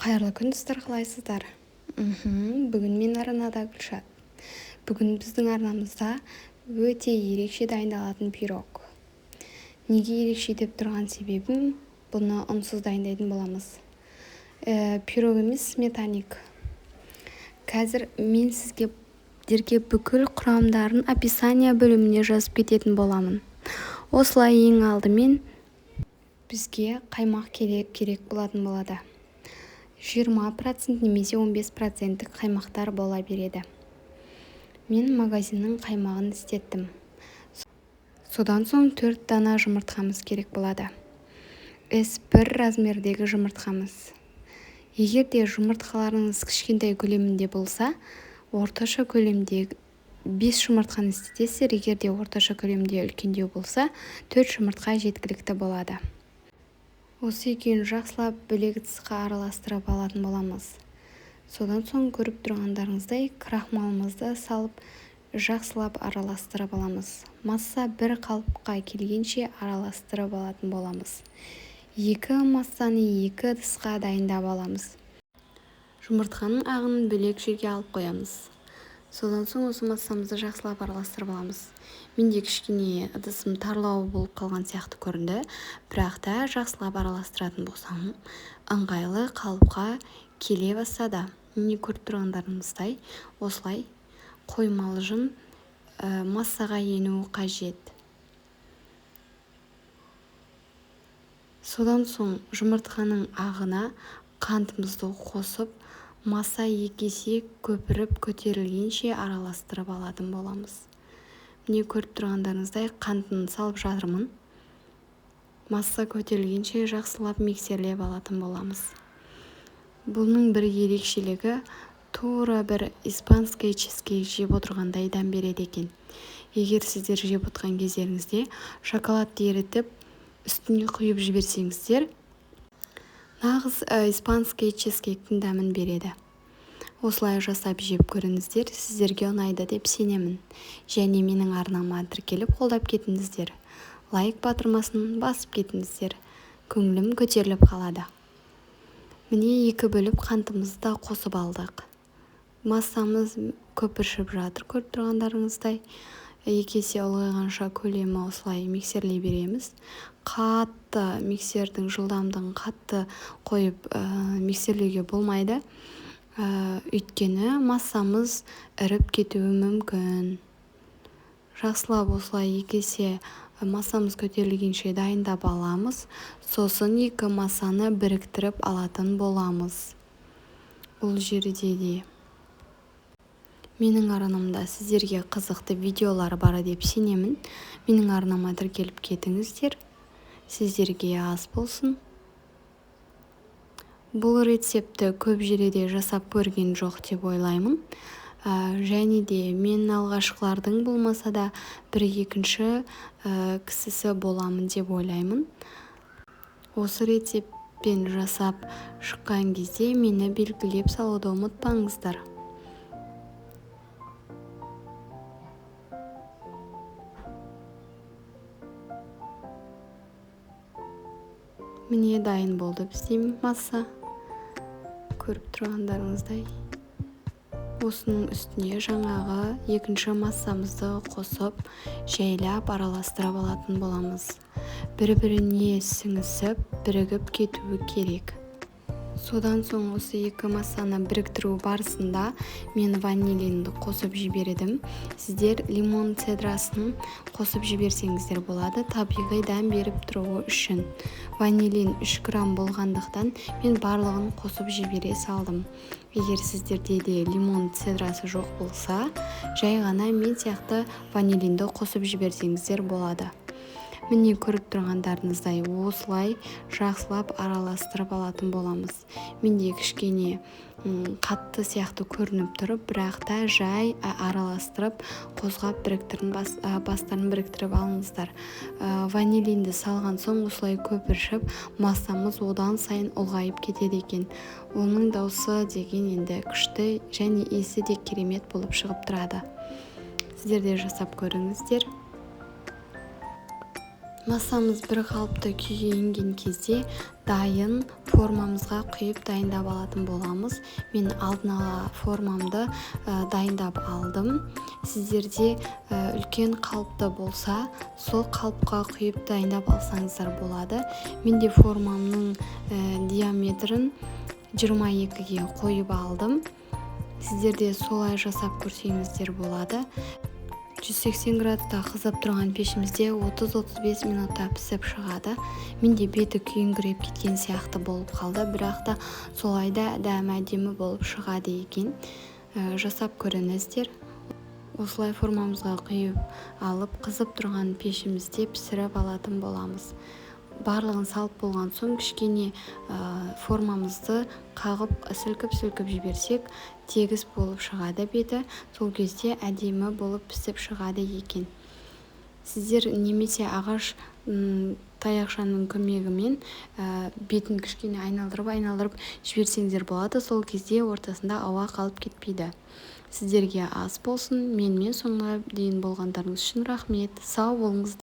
Қайырлы күн достар, қалайсыздар? Бүгін мен арнада Гүлшат. Бүгін біздің арнамызда өте ерекше дайындалатын пирог. Неге ерекше деп тұрған себебім, бұны ұнсыз дайындайтын боламыз. Пирог емес, сметаник. Қазір мен сіздерге бүкіл құрамдарын описание бөліміне жазып кететін боламын. Осылай ең алдымен бізге қаймақ керек болатын болады. 20% немесе 15% қаймақтар бола береді. Мен магазиннің қаймағын істеттім. Содан соң 4 дана жұмыртқамыз керек болады. S1 размердегі жұмыртқамыз. Егер де жұмыртқаларыңыз кішкентай көлемінде болса, орташа көлемдегі 5 жұмыртқаны істетесіздер. Егер де орташа көлемде үлкендеу болса, 4 жұмыртқа жеткілікті болады. Осы екеуін жақсылап бөлек ыдысқа араластырып алатын боламыз. Содан соң көріп тұрғандарыңыздай крахмалымызды салып жақсылап араластырып аламыз. Масса бір қалыпқа келгенше араластырып алатын боламыз. 2 массаны 2 ыдысқа дайындап аламыз. Жұмыртқаның ағын бөлек жерге алып қоямыз. Содан соң осы массамызды жақсылап араластырып аламыз. Менде кішкене ыдысым тарлау болып қалған сияқты көрінді, бірақ та жақсылап араластыратын болсам, ыңғайлы қалыпқа келе бастады. Міне көріп тұрғандарыңыздай, осылай қоймалжың массаға енуі қажет. Содан соң жұмыртқаның ағына қантымызды қосып, масса 2 есе көпіріп көтерілгенше араластырып алатын боламыз. Міне көріп тұрғандарыңыздай қантын салып жатырмын. Масса көтерілгенше жақсылап миксерлеп алатын боламыз. Бұның бір ерекшелігі тура бір испанский чизкейк жеп отырғандай дәм береді екен. Егер сіздер жеп отырған кездеріңізде шоколадты ерітіп, үстіне құйып жіберсеңіздер, нағыз испанский чизкейктің дәмін береді. Осылай жасап жеп көріңіздер, сіздерге ұнайды деп сенемін. Және менің арнама тіркеліп қолдап кетіңіздер. Лайк батырмасын басып кетіңіздер. Көңілім көтеріліп қалады. Міне 2 бөліп қантымызды да қосып алдық. Массамыз көпіршіп жатыр, көріп тұрғандарыңыздай. 2 есе ұлғайғанша көлемі осылай миксерлей береміз. Қатты миксердің жылдамдығын қатты қойып миксерлеуге болмайды. Өйткені массамыз іріп кетуі мүмкін. Жақсылап осылай 2 есе массамыз көтерілгенше дайындап аламыз. Сосын 2 массаны біріктіріп алатын боламыз. Бұл жерде де менің арнамда сіздерге қызықты видеолар бар деп сенемін. Менің арнама тіркеліп кетіңіздер. Сіздерге ас болсын. Бұл рецепті көп жерде жасап көрген жоқ деп ойлаймын. Және де мен алғашқылардың болмаса да бір-екінші кісісі боламын деп ойлаймын. Осы рецептпен жасап шыққан кезде мені белгілеп салуды ұмытпаңыздар. Міне дайын болды бізде масса. Көріп тұрғандарыңыздай. Осының үстіне жаңағы 2 массамызды қосып, жайлап араластырып алатын боламыз. Бір-біріне сіңісіп, бірігіп кетуі керек. Содан соң осы 2 массаны біріктіру барысында мен ванилинді қосып жібердім. Сіздер лимон цедрасын қосып жіберсеңіздер болады, табиғи дәм беріп тұруы үшін. Ванилин 3 грамм болғандықтан мен барлығын қосып жібере салдым. Егер сіздерде де лимон цедрасы жоқ болса, жай ғана мен сияқты ванилинді қосып жіберсеңіздер болады. Міне көріп тұрғандарыңыздай осылай жақсылап араластырып алатын боламыз. Менде кішкене қатты сияқты көрініп тұрып, бірақ та жай араластырып, қозғап бастарын біріктіріп алыңыздар. Ванилинді салған соң осылай көпіршіп, массамыз одан сайын ұлғайып кетеді екен. Оның дауысы деген енді күшті және иісі де керемет болып шығып тұрады. Сіздер де жасап көріңіздер. Массамыз бір қалыпты күйге енген кезде дайын формамызға құйып дайындап алатын боламыз. Мен алдын ала формамды дайындап алдым. Сіздерде үлкен қалыпты болса, сол қалыпқа құйып дайындап алсаңыздар болады. Менде формамның диаметрін 22-ге қойып алдым. Сіздерде солай жасап көрсеңіздер болады. 180 градуста қызып тұрған пешімізде 30-35 минутта пісіп шығады. Менде беті күйіңкіреп кеткен сияқты болып қалды, бірақ та солай да әдемі болып шығады екен. Жасап көріңіздер. Осылай формамызға құйып алып, қызып тұрған пешімізде пісіріп алатын боламыз. Барлығын салып болған соң кішкене формамызды қағып сілкіп жіберсек, тегіс болып шығады беті. Сол кезде әдемі болып пісіп шығады екен. Сіздер немесе ағаш таяқшаның көмегімен бетін кішкене айналдырып жіберсеңіздер болады. Сол кезде ортасында ауа қалып кетпейді. Сіздерге ас болсын. Менімен соңына дейін болғандарыңыз үшін рахмет. Сау болыңыздар.